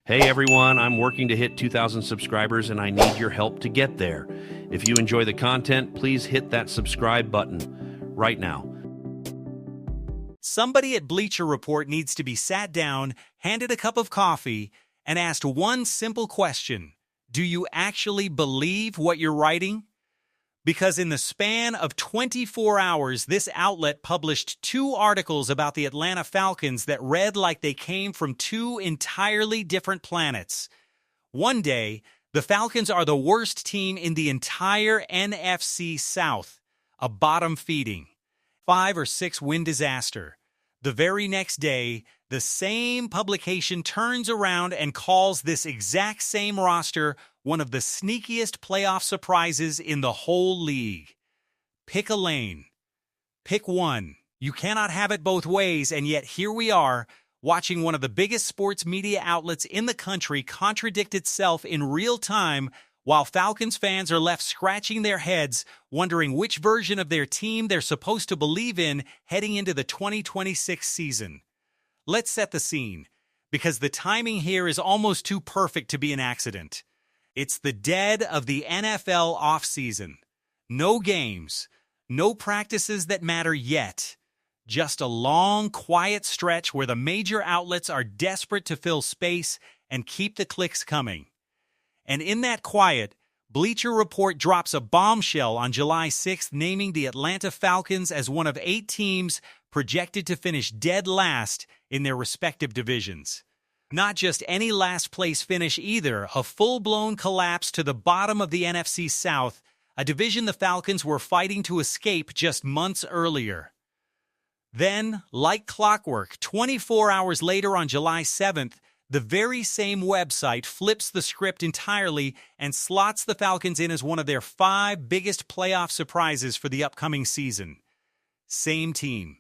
Hey everyone, I'm working to hit 2,000 subscribers and I need your help to get there. If you enjoy the content, please hit that subscribe button right now. Somebody at Bleacher Report needs to be sat down, handed a cup of coffee, and asked one simple question. Do you actually believe what you're writing? Because in the span of 24 hours, this outlet published 2 articles about the Atlanta Falcons that read like they came from 2 entirely different planets. One day, the Falcons are the worst team in the entire NFC South, a bottom feeding, 5 or 6 win disaster. The very next day, the same publication turns around and calls this exact same roster one of the sneakiest playoff surprises in the whole league. Pick a lane. Pick one. You cannot have it both ways, and yet here we are, watching one of the biggest sports media outlets in the country contradict itself in real time, while Falcons fans are left scratching their heads, wondering which version of their team they're supposed to believe in heading into the 2026 season. Let's set the scene, because the timing here is almost too perfect to be an accident. It's the dead of the NFL offseason. No games, no practices that matter yet. Just a long, quiet stretch where the major outlets are desperate to fill space and keep the clicks coming. And in that quiet, Bleacher Report drops a bombshell on July 6th, naming the Atlanta Falcons as one of 8 teams projected to finish dead last in their respective divisions. Not just any last-place finish either, a full-blown collapse to the bottom of the NFC South, a division the Falcons were fighting to escape just months earlier. Then, like clockwork, 24 hours later on July 7th, the very same website flips the script entirely and slots the Falcons in as one of their 5 biggest playoff surprises for the upcoming season. Same team,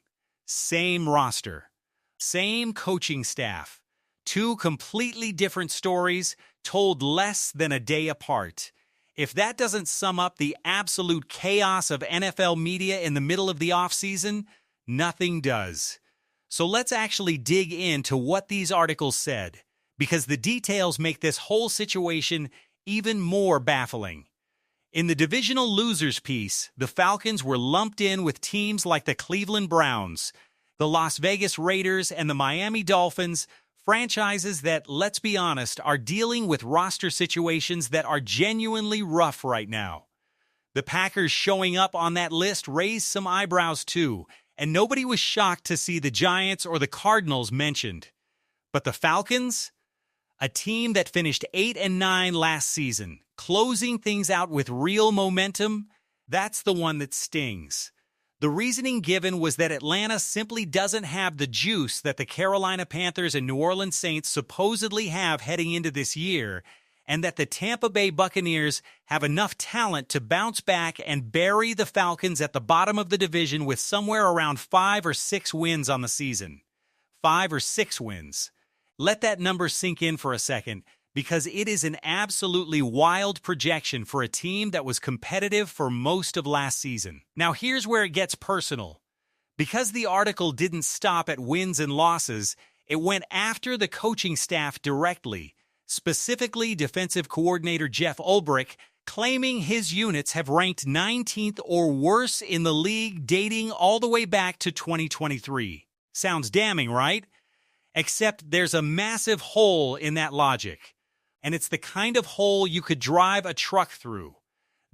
same roster, same coaching staff. 2 completely different stories told less than a day apart. If that doesn't sum up the absolute chaos of NFL media in the middle of the offseason, nothing does. So let's actually dig into what these articles said, because the details make this whole situation even more baffling. In the divisional losers piece, the Falcons were lumped in with teams like the Cleveland Browns, the Las Vegas Raiders, and the Miami Dolphins, franchises that, let's be honest, are dealing with roster situations that are genuinely rough right now. The Packers showing up on that list raised some eyebrows too, and nobody was shocked to see the Giants or the Cardinals mentioned. But the Falcons? A team that finished 8-9 last season, closing things out with real momentum, that's the one that stings. The reasoning given was that Atlanta simply doesn't have the juice that the Carolina Panthers and New Orleans Saints supposedly have heading into this year, and that the Tampa Bay Buccaneers have enough talent to bounce back and bury the Falcons at the bottom of the division with somewhere around 5 or 6 wins on the season. 5 or 6 wins. Let that number sink in for a second, because it is an absolutely wild projection for a team that was competitive for most of last season. Now here's where it gets personal. Because the article didn't stop at wins and losses, it went after the coaching staff directly, specifically defensive coordinator Jeff Ulbrich, claiming his units have ranked 19th or worse in the league dating all the way back to 2023. Sounds damning, right? Except there's a massive hole in that logic. And it's the kind of hole you could drive a truck through.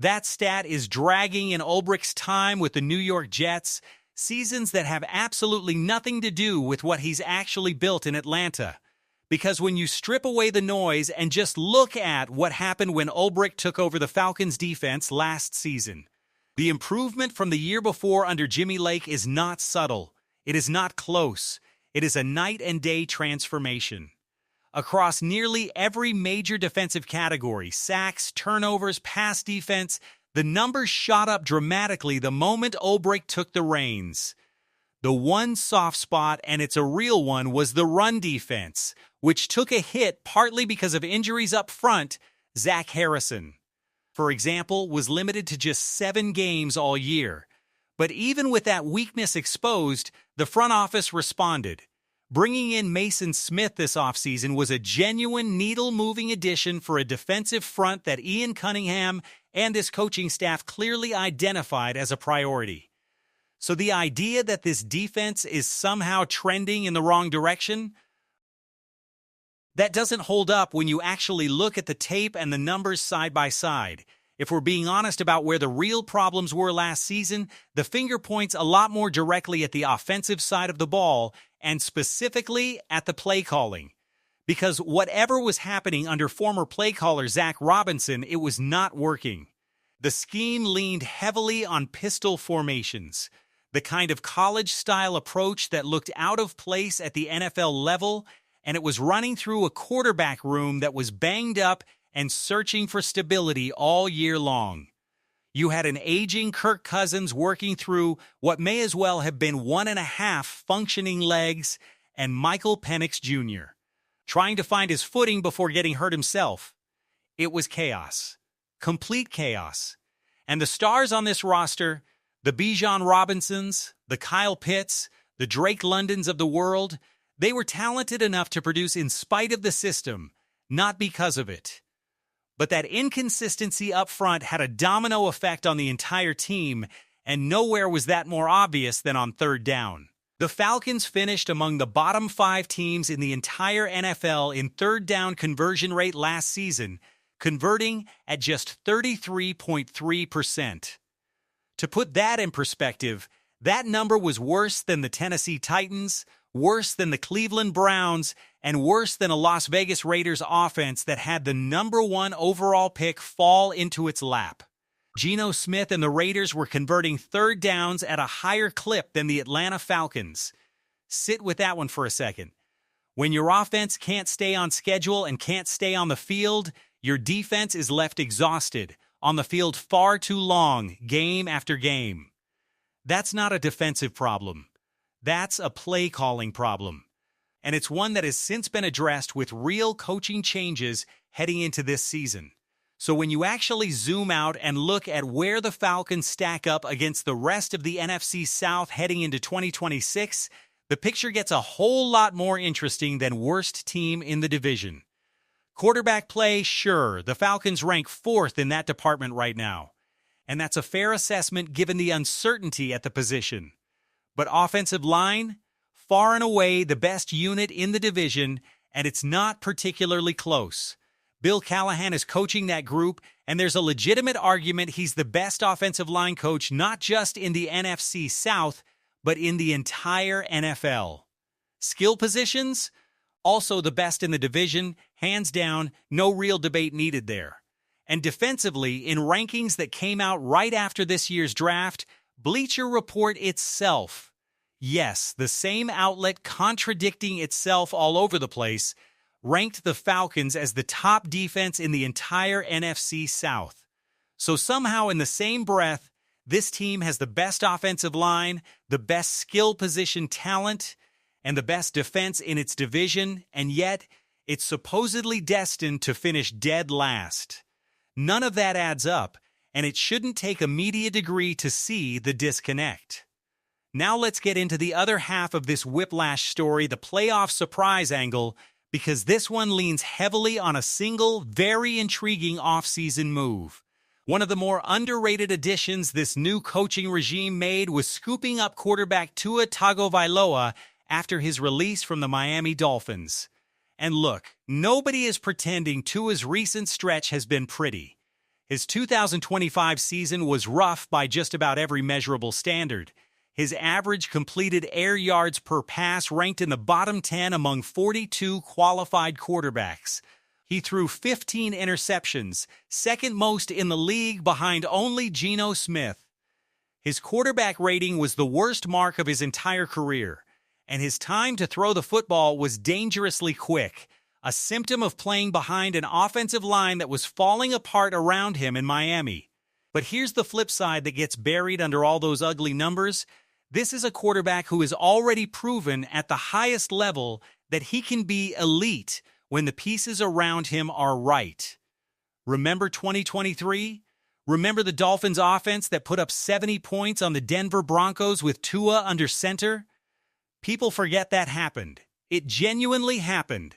That stat is dragging in Ulbrich's time with the New York Jets, seasons that have absolutely nothing to do with what he's actually built in Atlanta. Because when you strip away the noise and just look at what happened when Ulbrich took over the Falcons' defense last season, the improvement from the year before under Jimmy Lake is not subtle. It is not close. It is a night and day transformation. Across nearly every major defensive category, sacks, turnovers, pass defense, the numbers shot up dramatically the moment Ulbrich took the reins. The one soft spot, and it's a real one, was the run defense, which took a hit partly because of injuries up front. Zach Harrison, for example, was limited to just 7 games all year. But even with that weakness exposed, the front office responded. Bringing in Mason Smith this offseason was a genuine needle-moving addition for a defensive front that Ian Cunningham and his coaching staff clearly identified as a priority. So the idea that this defense is somehow trending in the wrong direction, that doesn't hold up when you actually look at the tape and the numbers side by side. If we're being honest about where the real problems were last season, the finger points a lot more directly at the offensive side of the ball, and specifically at the play calling. Because whatever was happening under former play caller Zach Robinson, it was not working. The scheme leaned heavily on pistol formations, the kind of college-style approach that looked out of place at the NFL level, and it was running through a quarterback room that was banged up and searching for stability all year long. You had an aging Kirk Cousins working through what may as well have been 1.5 functioning legs, and Michael Penix Jr. trying to find his footing before getting hurt himself. It was chaos. Complete chaos. And the stars on this roster, the Bijan Robinsons, the Kyle Pitts, the Drake Londons of the world, they were talented enough to produce in spite of the system, not because of it. But that inconsistency up front had a domino effect on the entire team, and nowhere was that more obvious than on third down. The Falcons finished among the bottom 5 teams in the entire NFL in third down conversion rate last season, converting at just 33.3%. To put that in perspective, that number was worse than the Tennessee Titans, worse than the Cleveland Browns, and worse than a Las Vegas Raiders offense that had the #1 overall pick fall into its lap. Geno Smith and the Raiders were converting third downs at a higher clip than the Atlanta Falcons. Sit with that one for a second. When your offense can't stay on schedule and can't stay on the field, your defense is left exhausted, on the field far too long, game after game. That's not a defensive problem. That's a play-calling problem. And it's one that has since been addressed with real coaching changes heading into this season. So when you actually zoom out and look at where the Falcons stack up against the rest of the NFC South heading into 2026, the picture gets a whole lot more interesting than worst team in the division. Quarterback play, sure, the Falcons rank 4th in that department right now. And that's a fair assessment given the uncertainty at the position. But offensive line, far and away the best unit in the division, and it's not particularly close. Bill Callahan is coaching that group, and there's a legitimate argument he's the best offensive line coach not just in the NFC South, but in the entire NFL. Skill positions, also the best in the division, hands down, no real debate needed there. And defensively, in rankings that came out right after this year's draft, Bleacher Report itself, yes, the same outlet contradicting itself all over the place, ranked the Falcons as the top defense in the entire NFC South. So somehow in the same breath, this team has the best offensive line, the best skill position talent, and the best defense in its division, and yet it's supposedly destined to finish dead last. None of that adds up, and it shouldn't take a media degree to see the disconnect. Now let's get into the other half of this whiplash story, the playoff surprise angle, because this one leans heavily on a single, very intriguing offseason move. One of the more underrated additions this new coaching regime made was scooping up quarterback Tua Tagovailoa after his release from the Miami Dolphins. And look, nobody is pretending Tua's recent stretch has been pretty. His 2025 season was rough by just about every measurable standard. His average completed air yards per pass ranked in the bottom 10 among 42 qualified quarterbacks. He threw 15 interceptions, second most in the league behind only Geno Smith. His quarterback rating was the worst mark of his entire career, and his time to throw the football was dangerously quick, a symptom of playing behind an offensive line that was falling apart around him in Miami. But here's the flip side that gets buried under all those ugly numbers. This is a quarterback who has already proven at the highest level that he can be elite when the pieces around him are right. Remember 2023? Remember the Dolphins' offense that put up 70 points on the Denver Broncos with Tua under center? People forget that happened. It genuinely happened.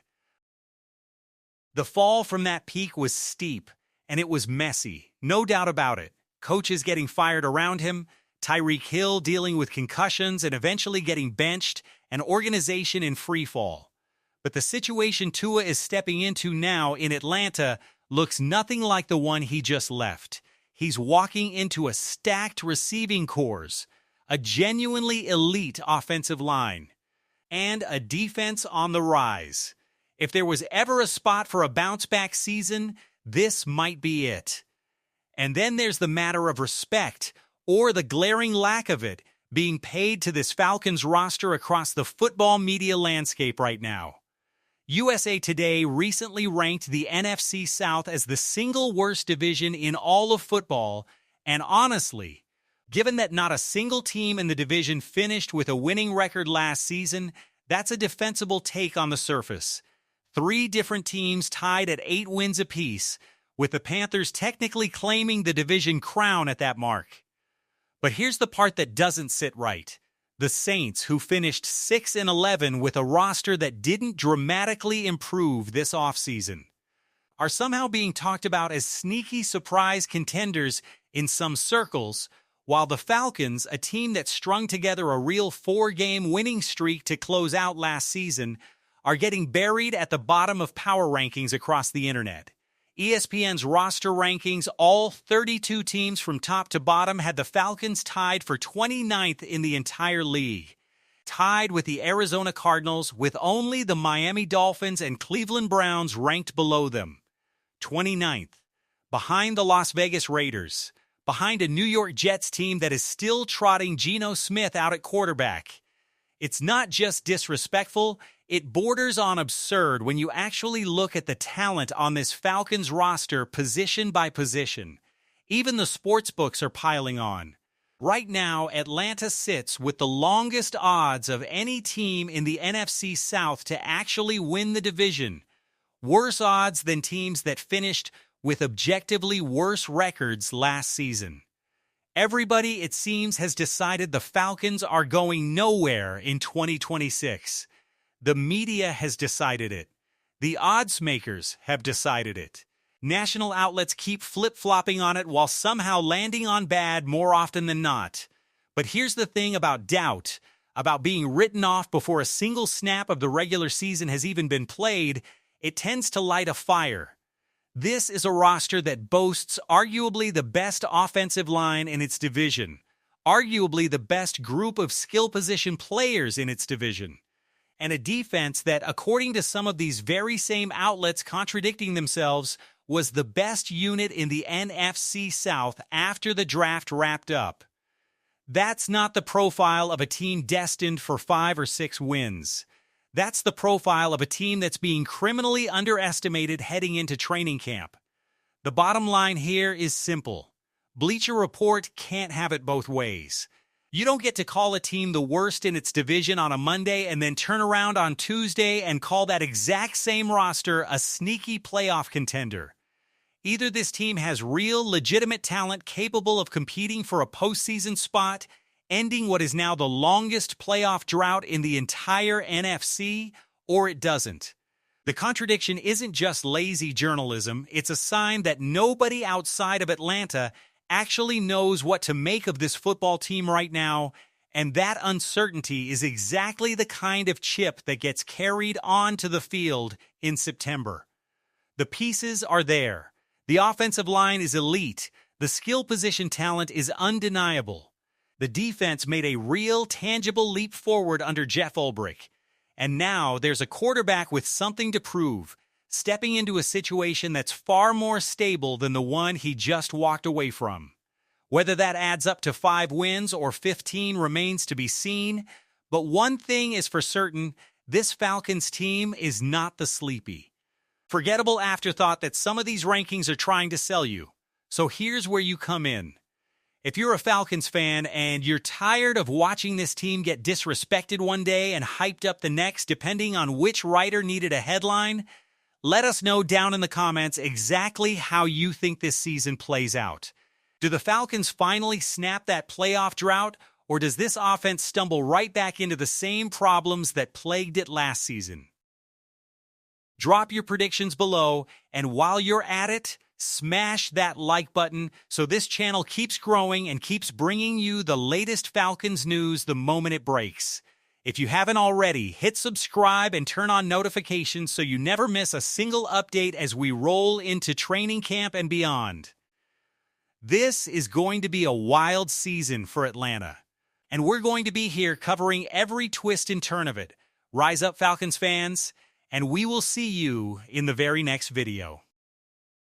The fall from that peak was steep, and it was messy, no doubt about it. Coaches getting fired around him, Tyreek Hill dealing with concussions and eventually getting benched, an organization in freefall. But the situation Tua is stepping into now in Atlanta looks nothing like the one he just left. He's walking into a stacked receiving corps, a genuinely elite offensive line, and a defense on the rise. If there was ever a spot for a bounce-back season, this might be it. And then there's the matter of respect, or the glaring lack of it, being paid to this Falcons roster across the football media landscape right now. USA Today recently ranked the NFC South as the single worst division in all of football, and honestly, given that not a single team in the division finished with a winning record last season, that's a defensible take on the surface. 3 different teams tied at 8 wins apiece, with the Panthers technically claiming the division crown at that mark. But here's the part that doesn't sit right. The Saints, who finished 6-11 with a roster that didn't dramatically improve this offseason, are somehow being talked about as sneaky surprise contenders in some circles, while the Falcons, a team that strung together a real 4-game winning streak to close out last season, are getting buried at the bottom of power rankings across the internet. ESPN's roster rankings, all 32 teams from top to bottom, had the Falcons tied for 29th in the entire league, tied with the Arizona Cardinals, with only the Miami Dolphins and Cleveland Browns ranked below them. 29th, behind the Las Vegas Raiders, behind a New York Jets team that is still trotting Geno Smith out at quarterback. It's not just disrespectful, it borders on absurd when you actually look at the talent on this Falcons roster position by position. Even the sports books are piling on. Right now, Atlanta sits with the longest odds of any team in the NFC South to actually win the division. Worse odds than teams that finished with objectively worse records last season. Everybody, it seems, has decided the Falcons are going nowhere in 2026. The media has decided it. The odds makers have decided it. National outlets keep flip-flopping on it while somehow landing on bad more often than not. But here's the thing about doubt, about being written off before a single snap of the regular season has even been played, it tends to light a fire. This is a roster that boasts arguably the best offensive line in its division, arguably the best group of skill position players in its division, and a defense that, according to some of these very same outlets contradicting themselves, was the best unit in the NFC South after the draft wrapped up. That's not the profile of a team destined for 5 or 6 wins. That's the profile of a team that's being criminally underestimated heading into training camp. The bottom line here is simple. Bleacher Report can't have it both ways. You don't get to call a team the worst in its division on a Monday and then turn around on Tuesday and call that exact same roster a sneaky playoff contender. Either this team has real, legitimate talent capable of competing for a postseason spot, ending what is now the longest playoff drought in the entire NFC, or it doesn't. The contradiction isn't just lazy journalism, it's a sign that nobody outside of Atlanta actually knows what to make of this football team right now, and that uncertainty is exactly the kind of chip that gets carried onto the field in September. The pieces are there. The offensive line is elite. The skill position talent is undeniable. The defense made a real, tangible leap forward under Jeff Ulbrich. And now there's a quarterback with something to prove, stepping into a situation that's far more stable than the one he just walked away from. Whether that adds up to 5 wins or 15 remains to be seen, but one thing is for certain, this Falcons team is not the sleepy, forgettable afterthought that some of these rankings are trying to sell you. So here's where you come in. If you're a Falcons fan and you're tired of watching this team get disrespected one day and hyped up the next, depending on which writer needed a headline, let us know down in the comments exactly how you think this season plays out. Do the Falcons finally snap that playoff drought, Or does this offense stumble right back into the same problems that plagued it last season? Drop your predictions below, and while you're at it, smash that like button so this channel keeps growing and keeps bringing you the latest Falcons news the moment it breaks. If you haven't already, hit subscribe and turn on notifications so you never miss a single update as we roll into training camp and beyond. This is going to be a wild season for Atlanta, and we're going to be here covering every twist and turn of it. Rise up, Falcons fans, and we will see you in the very next video.